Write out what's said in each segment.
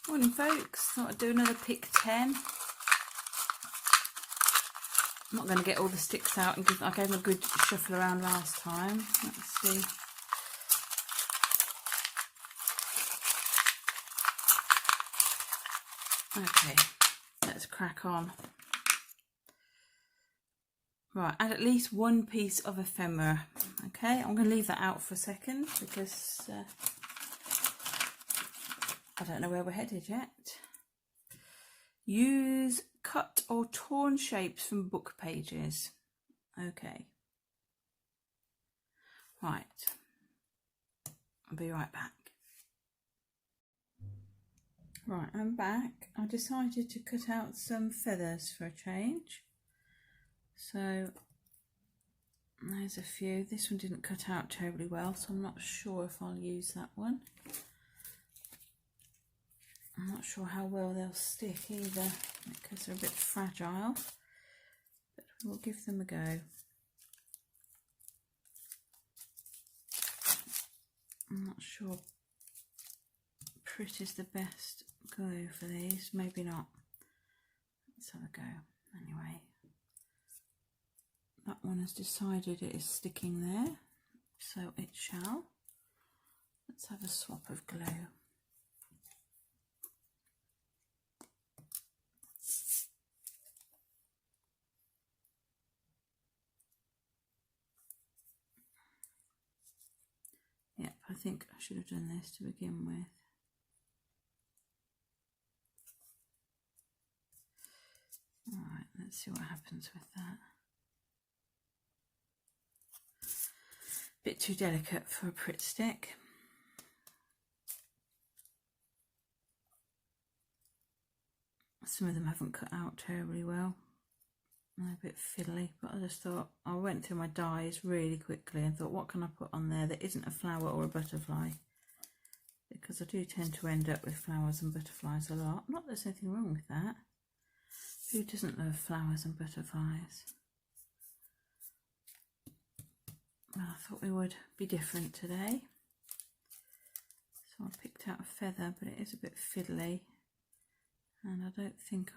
Morning folks, thought I'd do another pick 10. I'm not going to get all the sticks out and I gave them a good shuffle around last time. Let's see. Okay, let's crack on. Right, add at least one piece of ephemera. Okay, I'm going to leave that out for a second because I don't know where we're headed yet. Use cut or torn shapes from book pages. Okay. Right. I'll be right back. Right, I'm back. I decided to cut out some feathers for a change. So there's a few. This one didn't cut out terribly well, so I'm not sure if I'll use that one. I'm not sure how well they'll stick either because they're a bit fragile, but we'll give them a go. I'm not sure Prit is the best glue for these, maybe not. Let's have a go. Anyway, that one has decided it is sticking there, so it shall. Let's have a swap of glue. Yep, I think I should have done this to begin with. Alright, let's see what happens with that. Bit too delicate for a Prit stick. Some of them haven't cut out terribly well. They're a bit fiddly, but I just thought, I went through my dies really quickly and thought, what can I put on there that isn't a flower or a butterfly? Because I do tend to end up with flowers and butterflies a lot. Not that there's anything wrong with that. Who doesn't love flowers and butterflies? Well, I thought we would be different today. So I picked out a feather, but it is a bit fiddly. And I don't think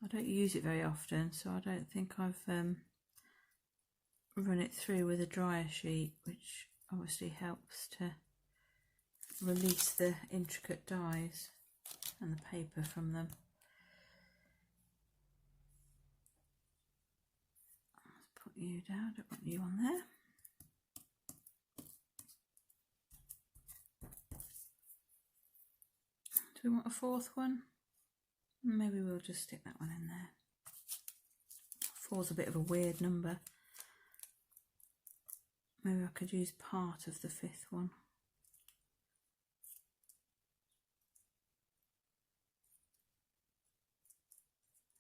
I don't use it very often, so I don't think I've run it through with a dryer sheet, which obviously helps to release the intricate dies and the paper from them. Let's put you down, don't want you on there. Do we want a fourth one? Maybe we'll just stick that one in there. 4's a bit of a weird number. Maybe I could use part of the 5th one.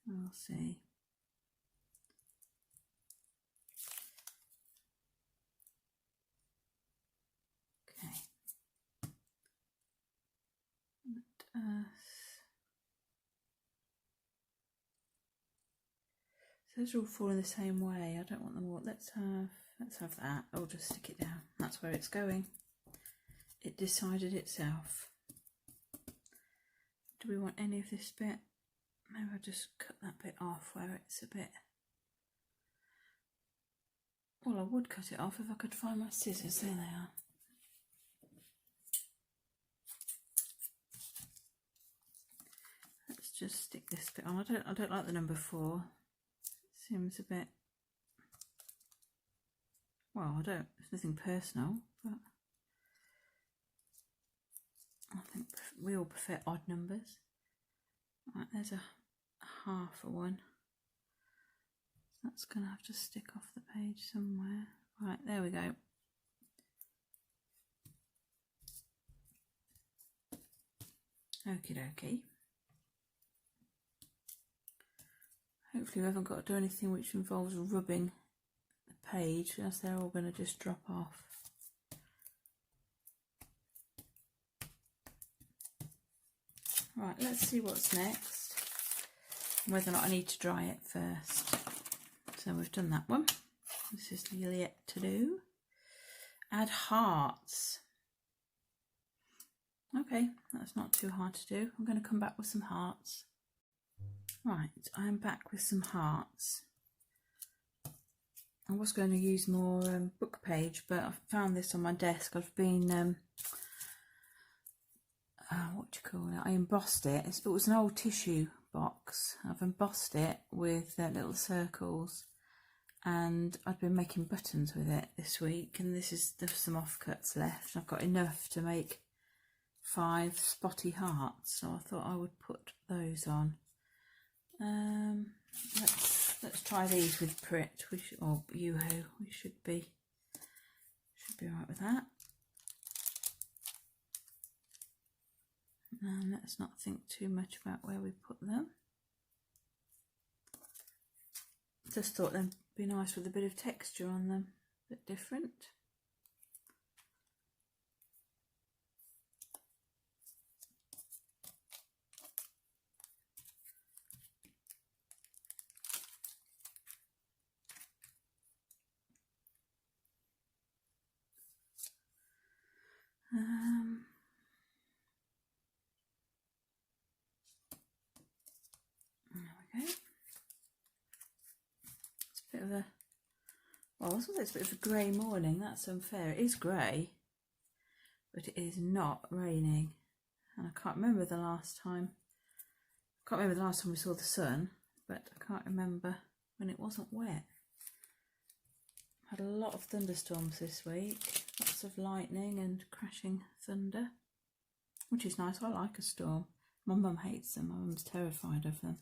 We'll see. Okay. Those are all falling the same way. I don't want them all. Let's have that. I'll just stick it down. That's where it's going. It decided itself. Do we want any of this bit? Maybe I'll just cut that bit off where it's a bit... Well, I would cut it off if I could find my scissors. There they are. Let's just stick this bit on. I don't like the number 4. It seems a bit... Well, it's nothing personal, but I think we all prefer odd numbers. Right, there's a half a one. That's going to have to stick off the page somewhere. Right, there we go. Okie dokie. Hopefully we haven't got to do anything which involves rubbing the page, as they're all going to just drop off. Right, let's see what's next. Whether or not I need to dry it first. So we've done that one. This is still yet to do. Add hearts. Okay, that's not too hard to do. I'm going to come back with some hearts. Right, I'm back with some hearts. I was going to use more book page, but I found this on my desk. I've been, what do you call it? I embossed it. It was an old tissue box. I've embossed it with little circles, and I've been making buttons with it this week, and there's some offcuts left. I've got enough to make 5 spotty hearts, so I thought I would put those on. Let's try these with Prit, or Yoo-hoo. We should be alright with that. And let's not think too much about where we put them. Just thought they'd be nice with a bit of texture on them, a bit different. There we go. It's a bit of a, well, I was going to say it's a bit of a grey morning. That's unfair. It is grey, but it is not raining. And I can't remember the last time. We saw the sun, but I can't remember when it wasn't wet. Had a lot of thunderstorms this week. Lots of lightning and crashing thunder, which is nice. I like a storm. My mum hates them. My mum's terrified of them,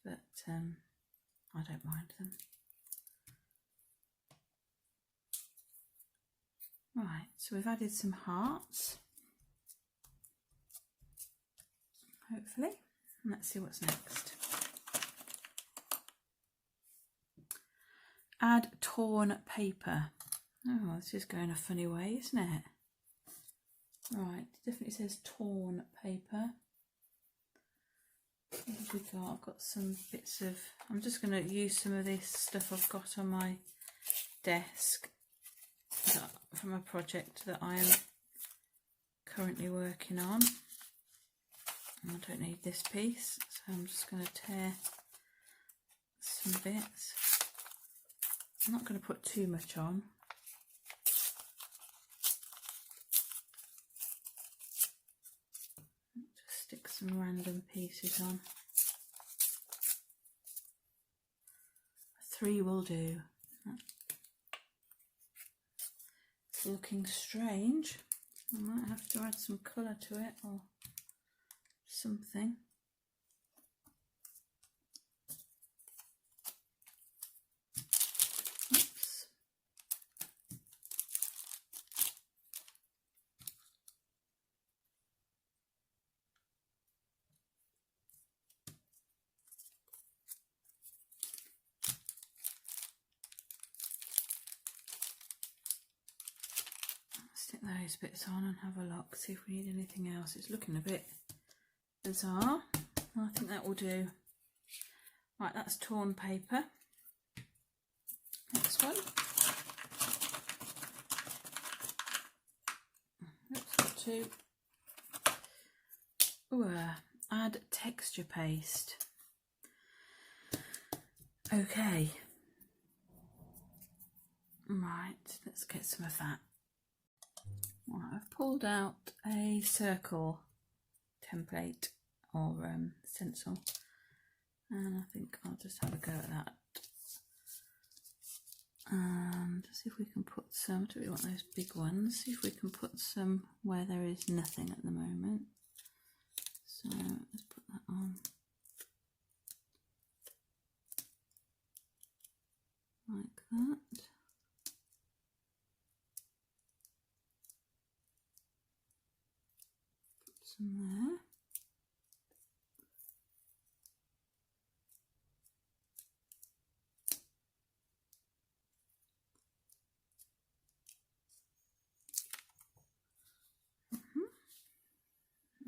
but I don't mind them. Right, so we've added some hearts, hopefully. Let's see what's next. Add torn paper. Oh, this is going a funny way, isn't it? Right, it definitely says torn paper. What have we got? I've got some bits of, I'm just going to use some of this stuff I've got on my desk from a project that I am currently working on. I don't need this piece, so I'm just going to tear some bits. I'm not going to put too much on. Just stick some random pieces on. 3 will do. It's looking strange. I might have to add some colour to it or something. Oops. Stick those bits on and have a look, see if we need anything else. It's looking a bit bizarre. I think that will do. Right, that's torn paper. Next one. Oops, got 2. Ooh, add texture paste. Okay. Right, let's get some of that. Right, I've pulled out a circle template or stencil, and I think I'll just have a go at that and see if we can put some, do we want those big ones, see if we can put some where there is nothing at the moment. So let's put that on like that. Put some there.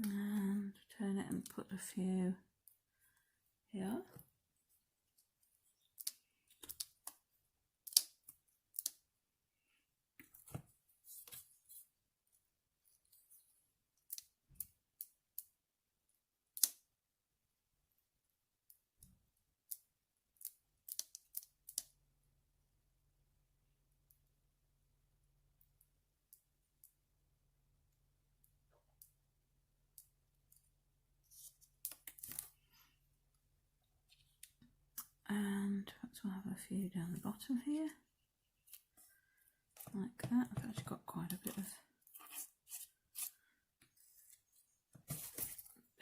And turn it and put a few here. a few down the bottom here, like that. I've actually got quite a bit of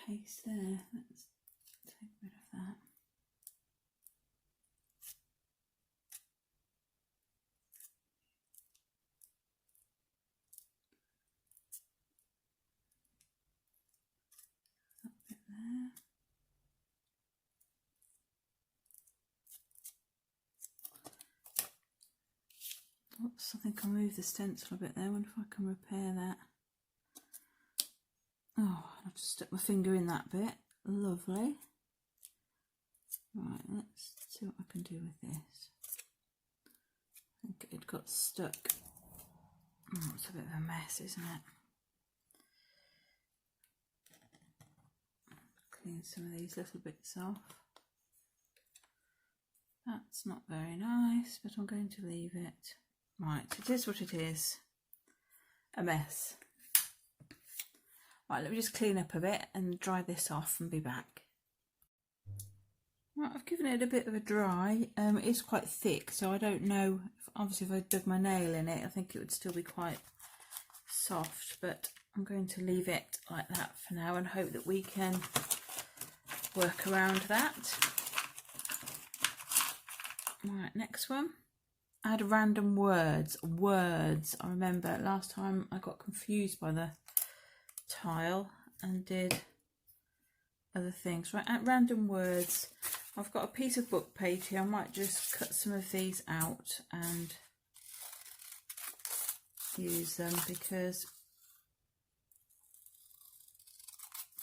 paste there. Let's take a bit of that. That bit there. Oops, I think I moved the stencil a bit there. I wonder if I can repair that. Oh, I've just stuck my finger in that bit. Lovely. Right, let's see what I can do with this. I think it got stuck. Oh, it's a bit of a mess, isn't it? Clean some of these little bits off. That's not very nice, but I'm going to leave it. Right, it is what it is. A mess. Right, let me just clean up a bit and dry this off and be back. Right, I've given it a bit of a dry. It is quite thick, so I don't know. Obviously, if I dug my nail in it, I think it would still be quite soft, but I'm going to leave it like that for now and hope that we can work around that. Right, next one. Add random words. I remember last time I got confused by the tile and did other things. Right, add random words. I've got a piece of book page here. I might just cut some of these out and use them because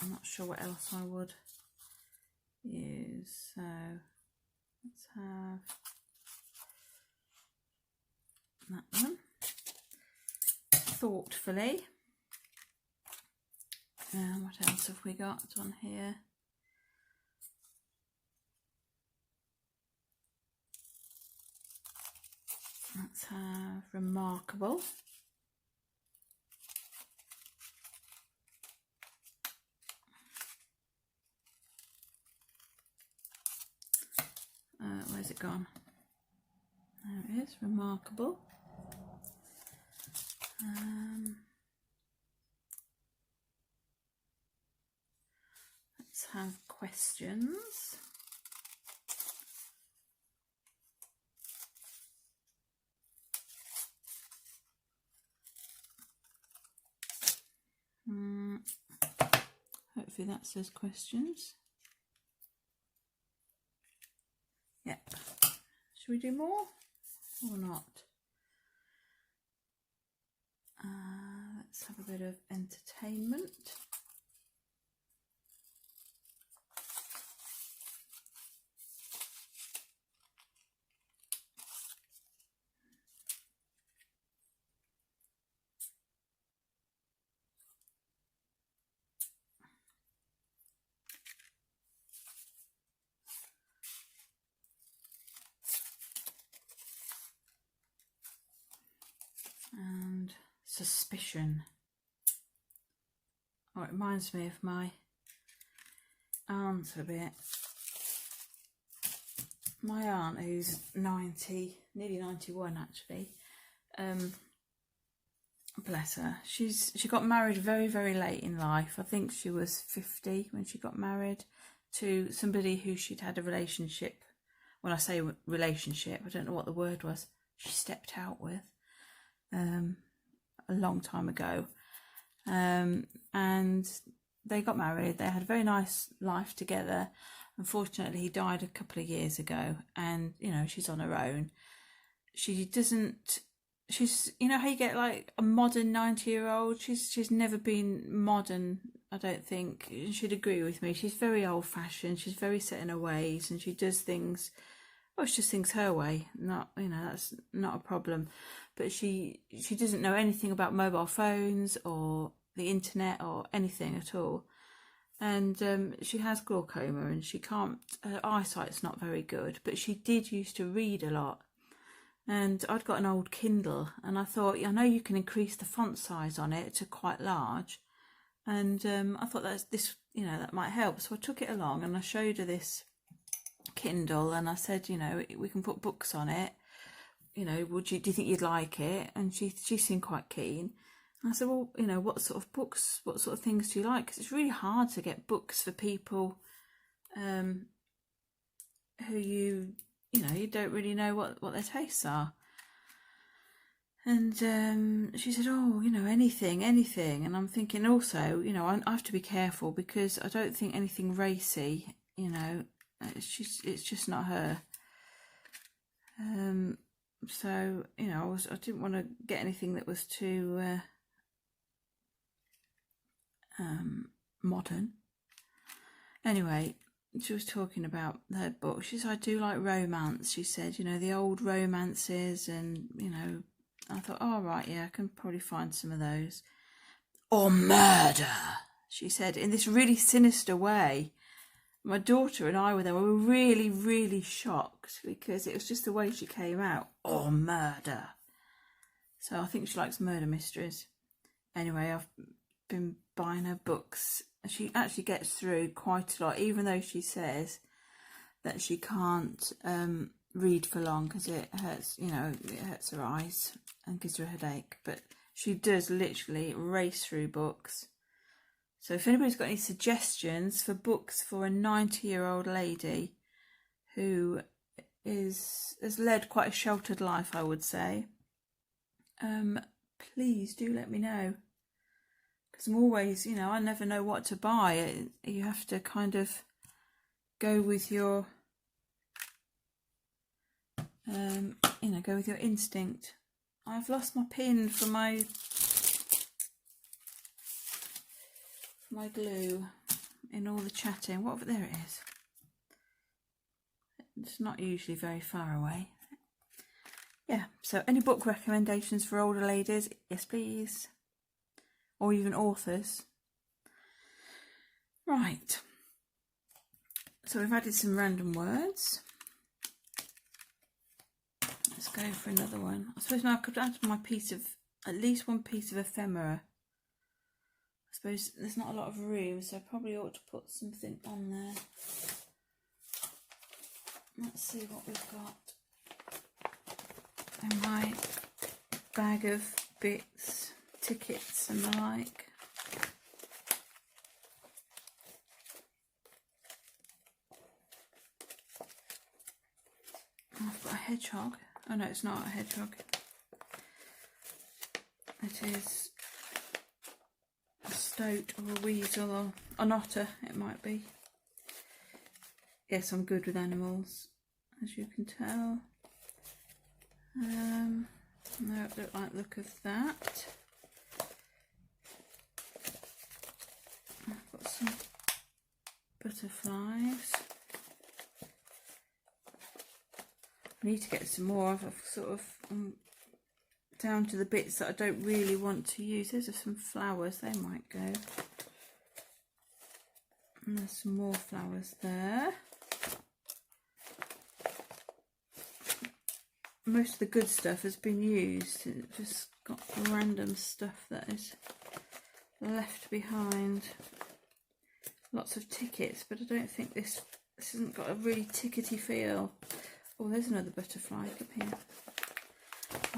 I'm not sure what else I would use. So let's have that one. Thoughtfully. What else have we got on here? Let's have remarkable. Where's it gone? There it is, remarkable. Let's have questions. Hopefully that says questions. Yep. Should we do more or not? Let's have a bit of entertainment. And suspicion. Oh, it reminds me of my aunt a bit. My aunt, who's 90, nearly 91 actually, bless her, she got married very, very late in life. I think she was 50 when she got married to somebody who she'd had a relationship. When I say relationship, I don't know what the word was, she stepped out with a long time ago, and they got married. They had a very nice life together. Unfortunately, he died a couple of years ago, and you know, she's on her own. She's, you know how you get like a modern 90-year-old? She's never been modern, I don't think. She'd agree with me. She's very old-fashioned. She's very set in her ways, and she does things, well, she just thinks her way. Not, you know, that's not a problem. But she doesn't know anything about mobile phones or the internet or anything at all. And she has glaucoma, and she can't, her eyesight's not very good, but she did used to read a lot. And I'd got an old Kindle, and I thought, I know you can increase the font size on it to quite large, and I thought that might help. So I took it along and I showed her this Kindle, and I said, you know, we can put books on it. You know, do you think you'd like it? And she seemed quite keen. And I said, well, you know, what sort of books, what sort of things do you like? Because it's really hard to get books for people who you know, you don't really know what their tastes are. And she said, oh, you know, anything. And I'm thinking also, you know, I have to be careful because I don't think anything racy, you know, it's just not her. So, you know, I didn't want to get anything that was too modern. Anyway, she was talking about her book. She said, I do like romance. She said, you know, the old romances, and, you know, I thought, oh, right, yeah, I can probably find some of those. Or murder, she said, in this really sinister way. My daughter and I were there. We were really, really shocked because it was just the way she came out. Or murder. So I think she likes murder mysteries. Anyway, I've been buying her books. She actually gets through quite a lot, even though she says that she can't read for long because it hurts, you know, it hurts her eyes and gives her a headache. But she does literally race through books. So if anybody's got any suggestions for books for a 90-year-old lady who has led quite a sheltered life, I would say, please do let me know. Because I'm always, you know, I never know what to buy. You have to kind of go with your, you know, go with your instinct. I've lost my pin for my glue in all the chatting. What, there it is. It's not usually very far away. Yeah, so any book recommendations for older ladies? Yes, please. Or even authors. Right. So we've added some random words. Let's go for another one. I suppose now I could add my piece of, at least one piece of ephemera. I suppose there's not a lot of room, so I probably ought to put something on there. Let's see what we've got in my bag of bits, tickets and the like. I've got a hedgehog. Oh no, it's not a hedgehog. It is a stoat or a weasel or an otter, it might be. Yes, I'm good with animals, as you can tell. No, I don't like the look of that. I've got some butterflies. I need to get some more. I've sort of down to the bits that I don't really want to use. Those are some flowers, they might go. And there's some more flowers there. Most of the good stuff has been used. It's just got random stuff that is left behind. Lots of tickets, but I don't think this hasn't got a really tickety feel. Oh, there's another butterfly. Come here.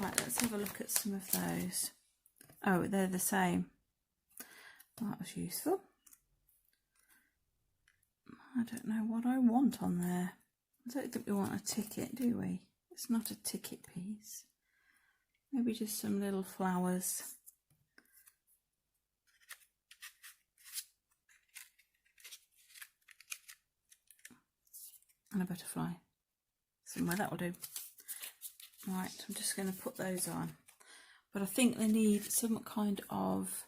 Right, let's have a look at some of those. Oh, they're the same. Well, that was useful. I don't know what I want on there. I don't think we want a ticket, do we? It's not a ticket piece. Maybe just some little flowers. And a butterfly. Somewhere that will do. Right, I'm just going to put those on. But I think they need some kind of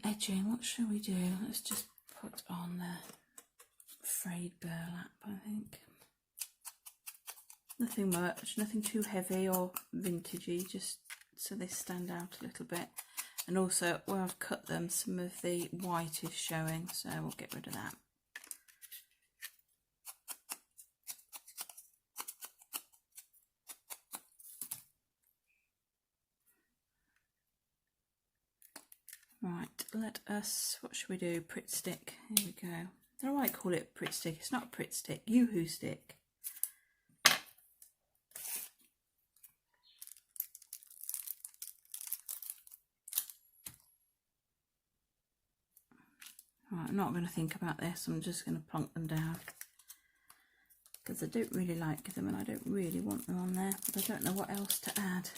edging. What shall we do? Let's just put on frayed burlap, I think. Nothing much, nothing too heavy or vintagey, just so they stand out a little bit. And also, where I've cut them, some of the white is showing, so we'll get rid of that. Right, let us, what should we do? Pritt stick, here we go. don't know why I call it Pritt Stick. It's not Pritt Stick, Yoo-hoo stick. Right, I'm not going to think about this. I'm just going to plonk them down because I don't really like them and I don't really want them on there, but I don't know what else to add.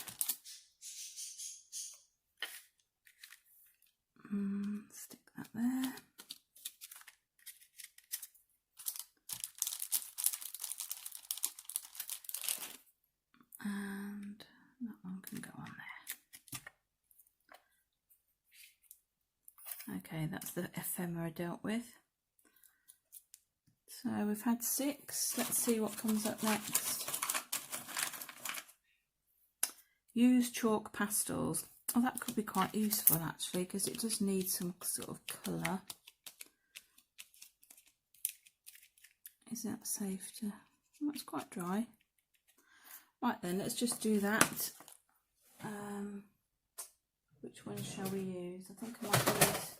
Stick that there. And that one can go on there. Okay, that's the ephemera dealt with. So we've had 6. Let's see what comes up next. Use chalk pastels. Oh, that could be quite useful actually, because it just needs some sort of colour. Is that safe to... Oh, it's quite dry. Right then, let's just do that. Which one shall we use? I think I might use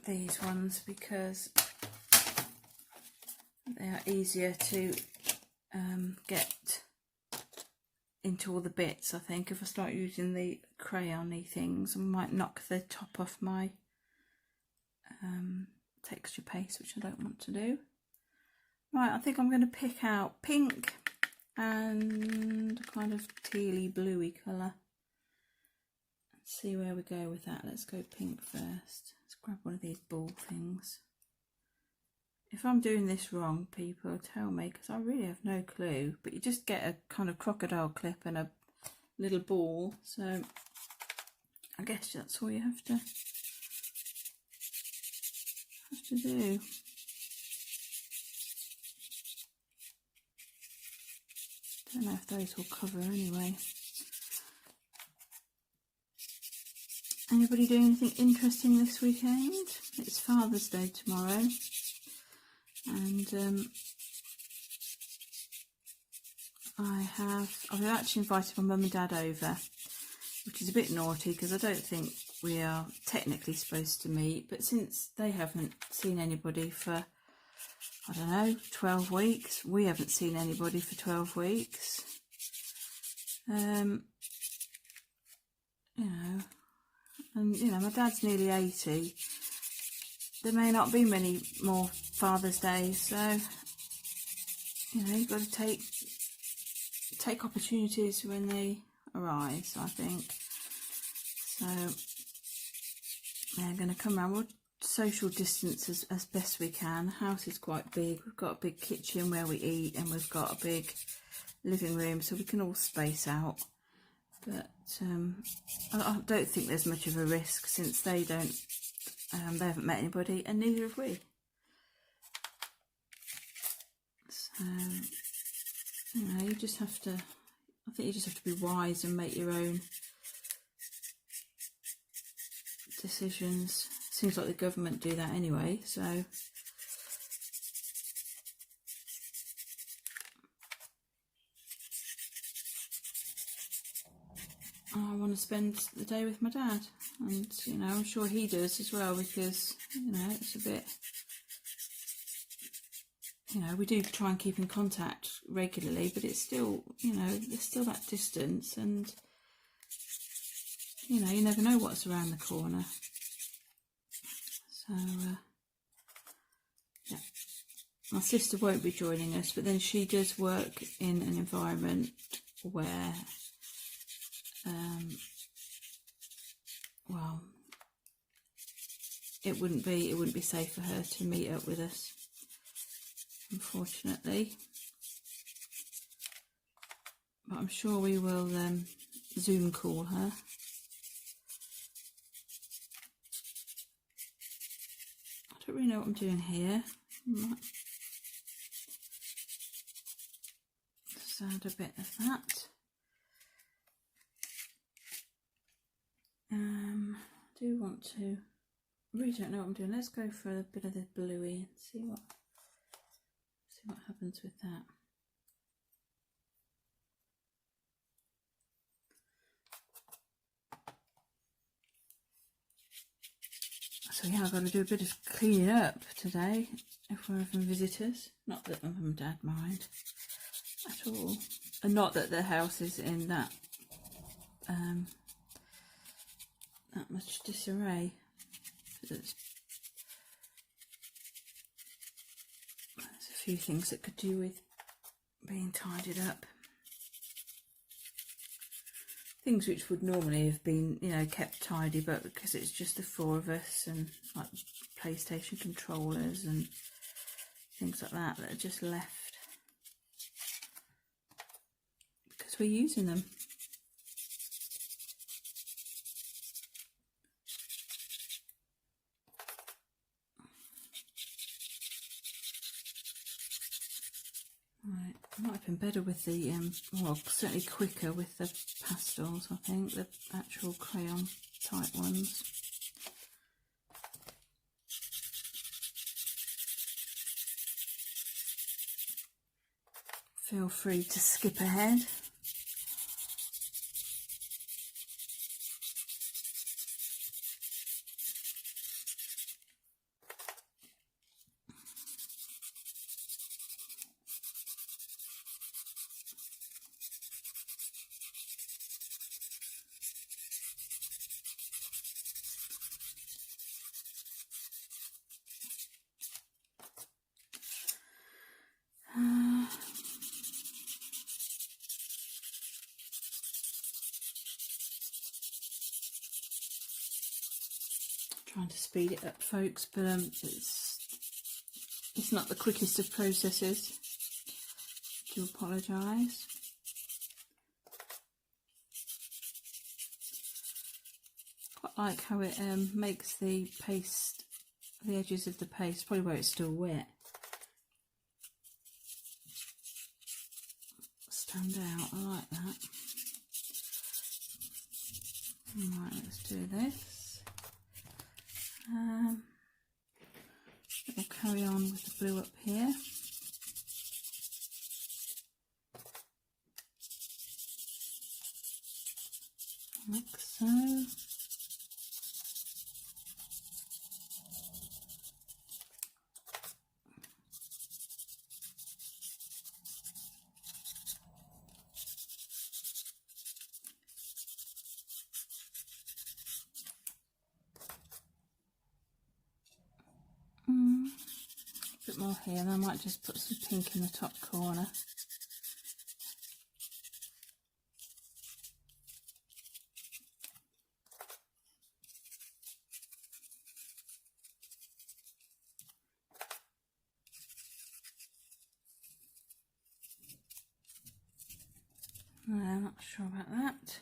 these ones because they are easier to get into all the bits. I think if I start using the crayon-y things, I might knock the top off my texture paste, which I don't want to do. Right, I think I'm going to pick out pink and a kind of tealy bluey colour. Let's see where we go with that. Let's go pink first. Let's grab one of these ball things. If I'm doing this wrong, people, tell me, because I really have no clue. But you just get a kind of crocodile clip and a little ball. So I guess that's all you have to do. Don't know if those will cover anyway. Anybody doing anything interesting this weekend? It's Father's Day tomorrow, and I've actually invited my mum and dad over, which is a bit naughty because I don't think we are technically supposed to meet, but since they haven't seen anybody for, I don't know, 12 weeks, we haven't seen anybody for 12 weeks, you know, and you know, my dad's nearly 80, there may not be many more Father's Days, so you know, you've got to take opportunities when they arise, I think. So they're going to come around. We'll social distance as best we can. The house is quite big. We've got a big kitchen where we eat, and we've got a big living room, so we can all space out. But I don't think there's much of a risk since they haven't met anybody, and neither have we. So you know, you just have to. I think you just have to be wise and make your own decisions. Seems like the government do that anyway, so I want to spend the day with my dad, and you know, I'm sure he does as well, because you know, it's a bit, you know, we do try and keep in contact regularly, but it's still, you know, there's still that distance, and you know, you never know what's around the corner. So yeah, my sister won't be joining us, but then she does work in an environment where well, it wouldn't be safe for her to meet up with us, unfortunately. But I'm sure we will Zoom call her. I don't really know what I'm doing here. Just add a bit of that. I do want to, I really don't know what I'm doing. Let's go for a bit of the bluey and see what happens with that. So yeah, I've got to do a bit of cleaning up today if we're having visitors. Not that Mum and Dad mind at all, and not that the house is in that that much disarray. There's a few things that could do with being tidied up. Things which would normally have been, you know, kept tidy, but because it's just the four of us and like PlayStation controllers and things like that that are just left because we're using them. Right, it might have been better with the, well, certainly quicker with the pastels, I think, the actual crayon type ones. Feel free to skip ahead. Trying to speed it up, folks, but it's not the quickest of processes. Do apologise. Quite like how it makes the paste, the edges of the paste, probably where it's still wet, stand out. I like that. Right, let's do this. We'll carry on with the blue up here. Like so. A bit more here, and I might just put some pink in the top corner. No, I'm not sure about that.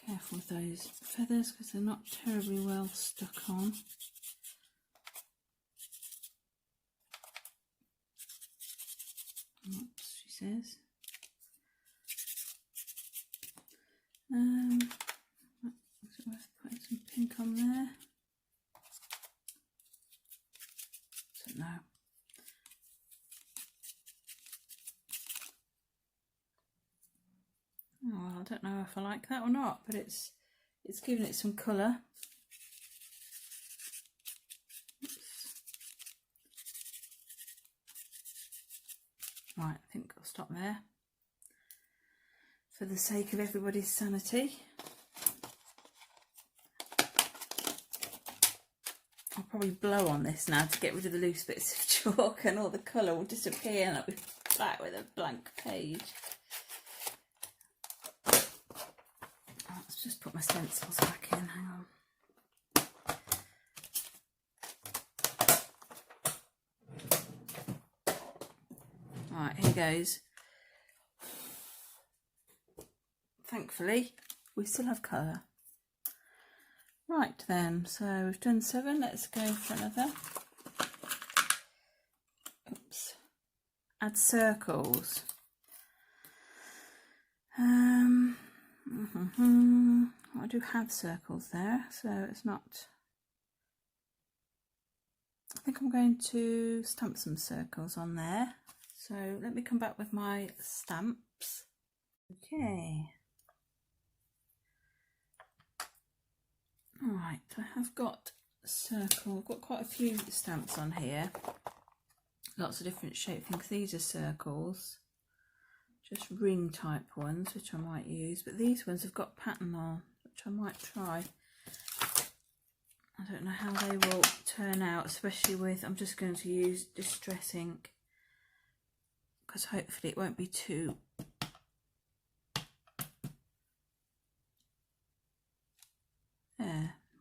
Careful with those feathers because they're not terribly well stuck on. Oops, she says. Is it worth putting some pink on there? Don't know. Oh, well, I don't know if I like that or not, but it's giving it some colour. Right, I think I'll stop there for the sake of everybody's sanity. I'll probably blow on this now to get rid of the loose bits of chalk and all the colour will disappear and I'll be back with a blank page. Let's just put my stencils back in, hang on. Right, here goes. Thankfully, we still have colour. Right then, so we've done 7, let's go for another. Oops. Add circles. I do have circles there, so it's not. I think I'm going to stamp some circles on there. So let me come back with my stamps. Okay. Alright, I have got a circle. I've got quite a few stamps on here. Lots of different shape things. These are circles. Just ring type ones, which I might use. But these ones have got pattern on, which I might try. I don't know how they will turn out, especially with, I'm just going to use Distress ink, because hopefully it won't be too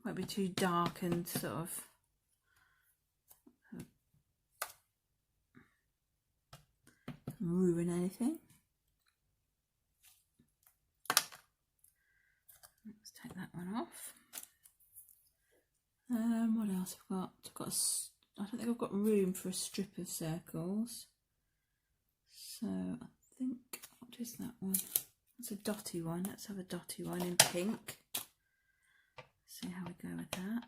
won't be too dark and sort of ruin anything. Let's take that one off. What else I've got? I don't think I've got room for a strip of circles. So I think, what is that one? That's a dotty one. Let's have a dotty one in pink. See how we go with that.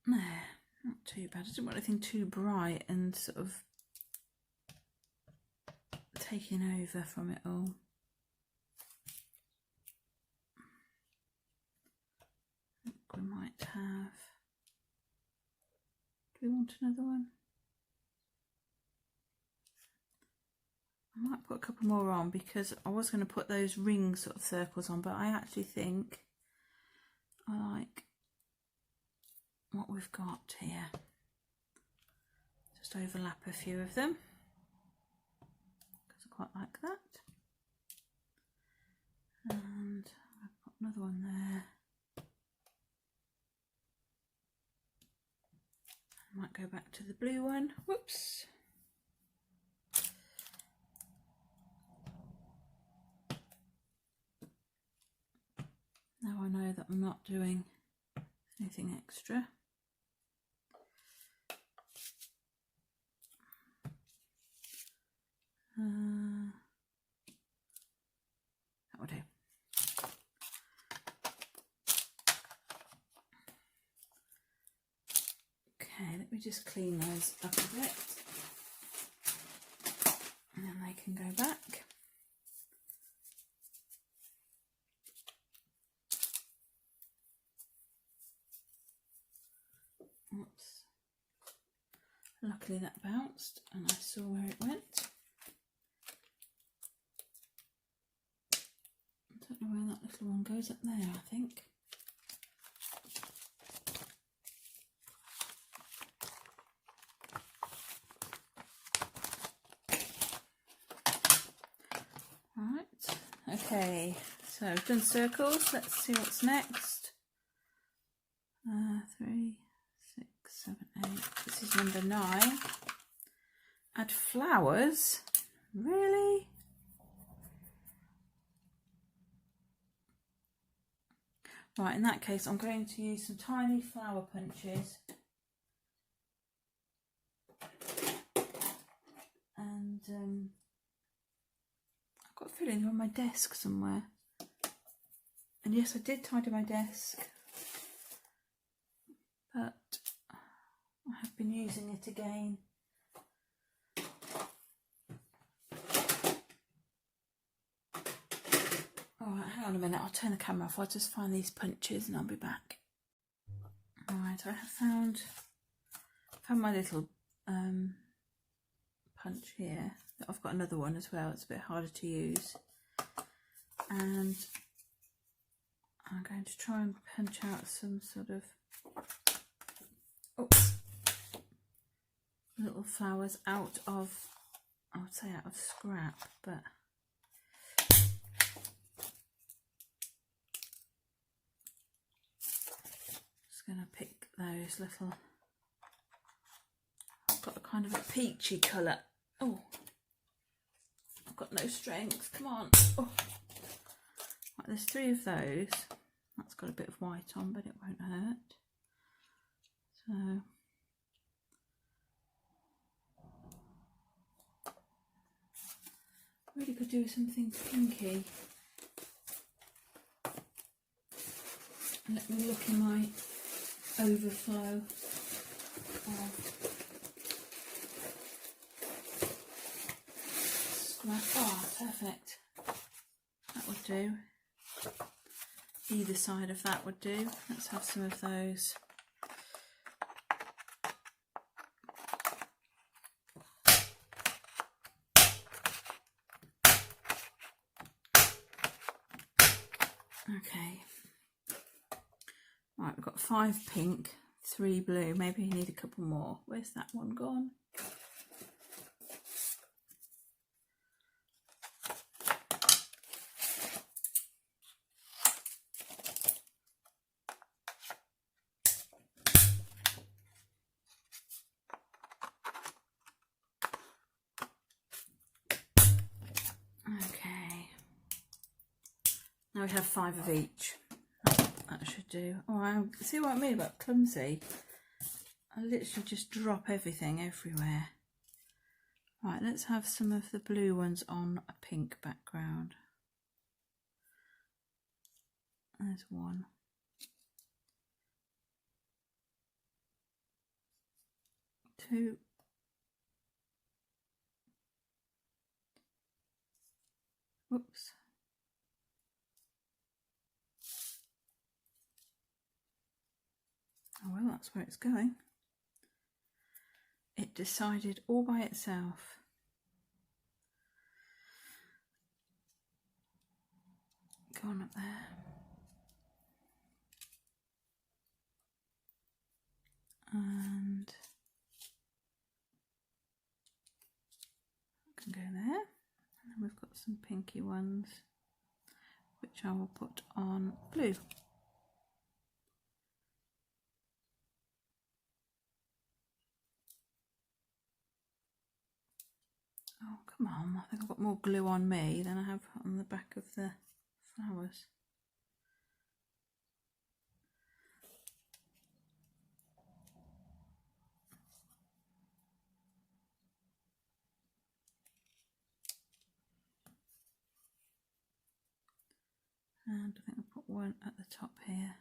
There, not too bad. I didn't want anything too bright and sort of taking over from it all. I think we might have. Do we want another one? I might put a couple more on because I was going to put those ring sort of circles on, but I actually think I like what we've got here. Just overlap a few of them because I quite like that. And I've got another one there. I might go back to the blue one. Whoops. Now I know that I'm not doing anything extra. That will do. Okay, let me just clean those up a bit and then they can go back. Oops. Luckily that bounced and I saw where it went. I don't know where that little one goes, up there I think. Right, okay, so I've done circles, let's see what's next. 3, 6, 7, 8, this is number 9. Add flowers, really? Right, in that case I'm going to use some tiny flower punches and I've got a feeling they're on my desk somewhere. And yes, I did tidy my desk, but I have been using it again. Alright, hang on a minute, I'll turn the camera off. I'll just find these punches and I'll be back. Alright, I have found my little punch here. I've got another one as well, it's a bit harder to use. And I'm going to try and punch out some sort of little flowers out of, I would say out of scrap, but just going to pick those little, I've got a kind of a peachy colour. Oh, I've got no strength, come on. Oh. Right, there's 3 of those. That's got a bit of white on, but it won't hurt. So Really could do something pinky. Let me look in my overflow of scrap. Oh, perfect. That would do. Either side of that would do. Let's have some of those. Okay. Right, we've got 5 pink, 3 blue. Maybe you need a couple more. Where's that one gone? Okay. Now we have 5 of each. That should do. Oh, I see what I mean about clumsy. I literally just drop everything everywhere. Right, let's have some of the blue ones on a pink background. There's 1. 2. Whoops. Oh well, that's where it's going. It decided all by itself. Go on up there. And I can go there. And then we've got some pinky ones, which I will put on blue. Oh, come on. I think I've got more glue on me than I have on the back of the flowers. And I think I'll put one at the top here,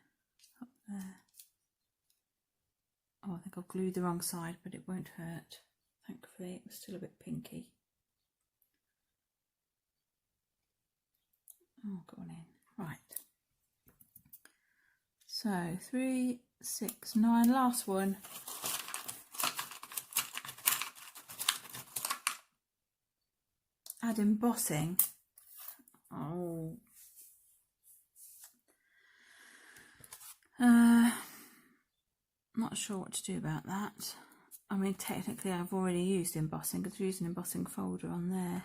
up there. Oh, I think I've glued the wrong side, but it won't hurt. Thankfully, it was still a bit pinky. Oh, go on in. Right. So 3, 6, 9. Last one. Add embossing. Oh. Not sure what to do about that. I mean, technically I've already used embossing because I used an embossing folder on there.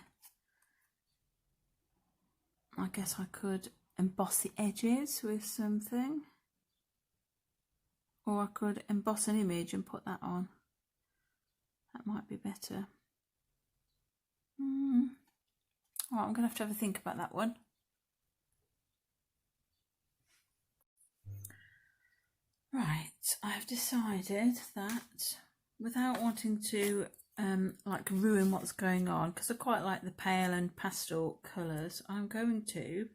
I guess I could emboss the edges with something. Or I could emboss an image and put that on. That might be better. Right, I'm going to have a think about that one. Right, I've decided that without wanting to like ruin what's going on, because I quite like the pale and pastel colours, I'm going to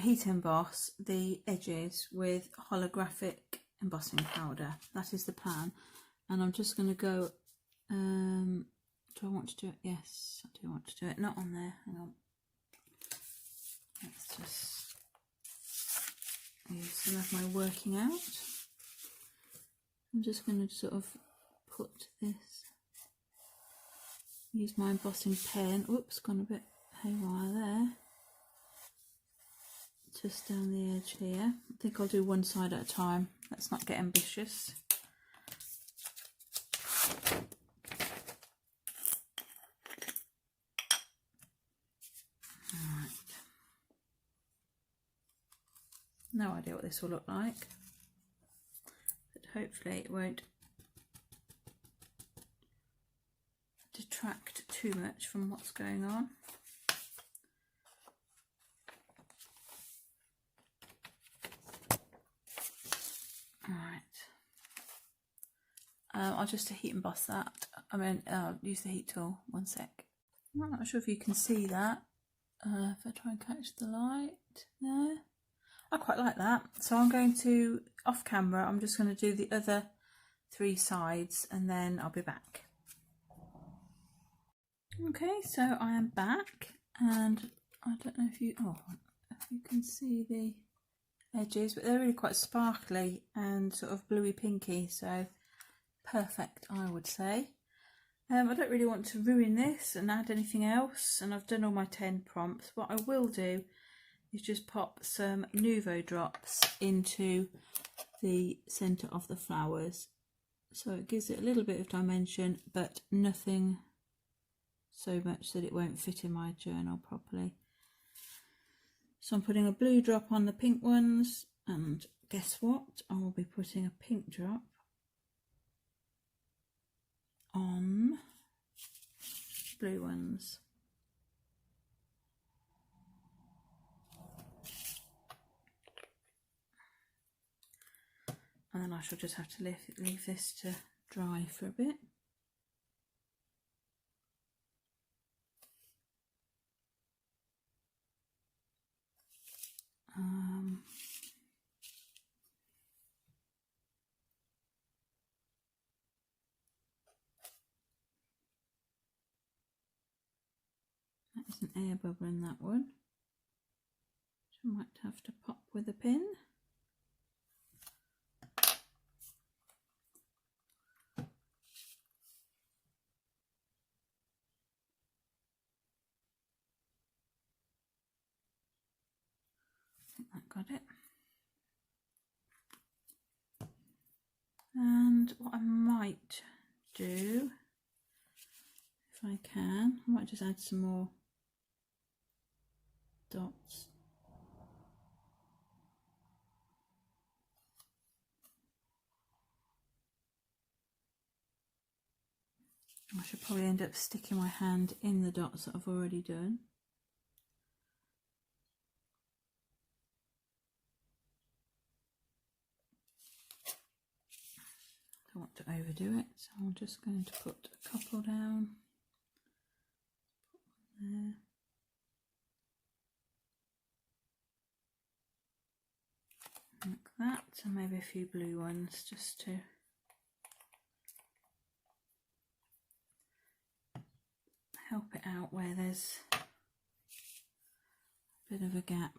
heat emboss the edges with holographic embossing powder. That is the plan, and I'm just going to go, do I want to do it? Yes, I do want to do it. Not on there, hang on. Let's just use some of my working out. I'm just going to sort of put this, use my embossing pen. Oops, gone a bit haywire there. Just down the edge here. I think I'll do one side at a time. Let's not get ambitious. Alright. No idea what this will look like, but hopefully it won't detract too much from what's going on. Alright, I'll just heat emboss that. I'll use the heat tool, one sec. I'm not sure if you can see that. If I try and catch the light there. I quite like that. So I'm going to, off camera, I'm just going to do the other 3 sides and then I'll be back. Okay, so I am back and I don't know if you can see the edges, but they're really quite sparkly and sort of bluey pinky, so perfect, I would say. I don't really want to ruin this and add anything else, and I've done all my 10 prompts. What I will do is just pop some Nuvo drops into the centre of the flowers, so it gives it a little bit of dimension, but nothing so much that it won't fit in my journal properly. So I'm putting a blue drop on the pink ones, and guess what? I will be putting a pink drop on blue ones. And then I shall just have to leave this to dry for a bit. That is an air bubble in that one, which I might have to pop with a pin. I think that got it. And what I might do, if I can, I might just add some more dots. I should probably end up sticking my hand in the dots that I've already done. Don't want to overdo it, so I'm just going to put a couple down. Put one there. Like that, and maybe a few blue ones just to help it out where there's a bit of a gap.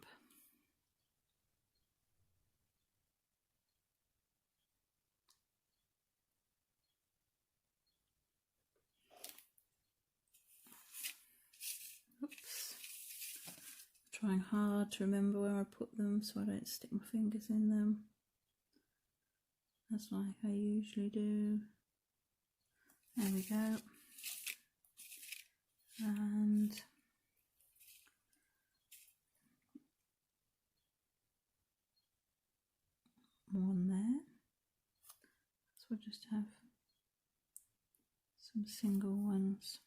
Oops. Trying hard to remember where I put them so I don't stick my fingers in them. That's like I usually do. There we go. And one there. So we'll just have some single ones.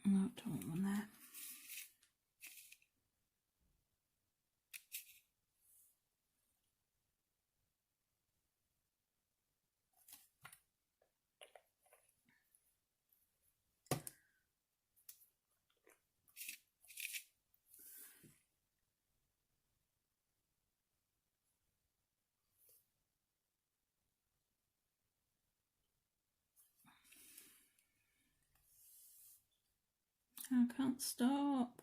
No, I don't want one there. I can't stop.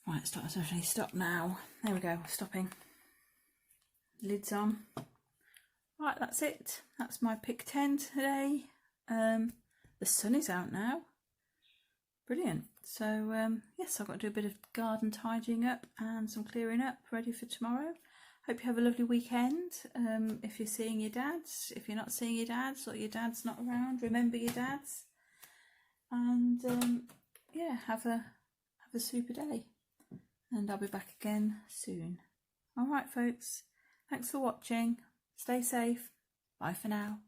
Right, it's actually stop now. There we go, stopping. Lids on. Right, that's it. That's my pick 10 today. The sun is out now. Brilliant. So yes, I've got to do a bit of garden tidying up and some clearing up ready for tomorrow. Hope you have a lovely weekend. If you're seeing your dads, if you're not seeing your dads or your dad's not around, remember your dads. And yeah, have a super day. And I'll be back again soon. All right, folks. Thanks for watching. Stay safe. Bye for now.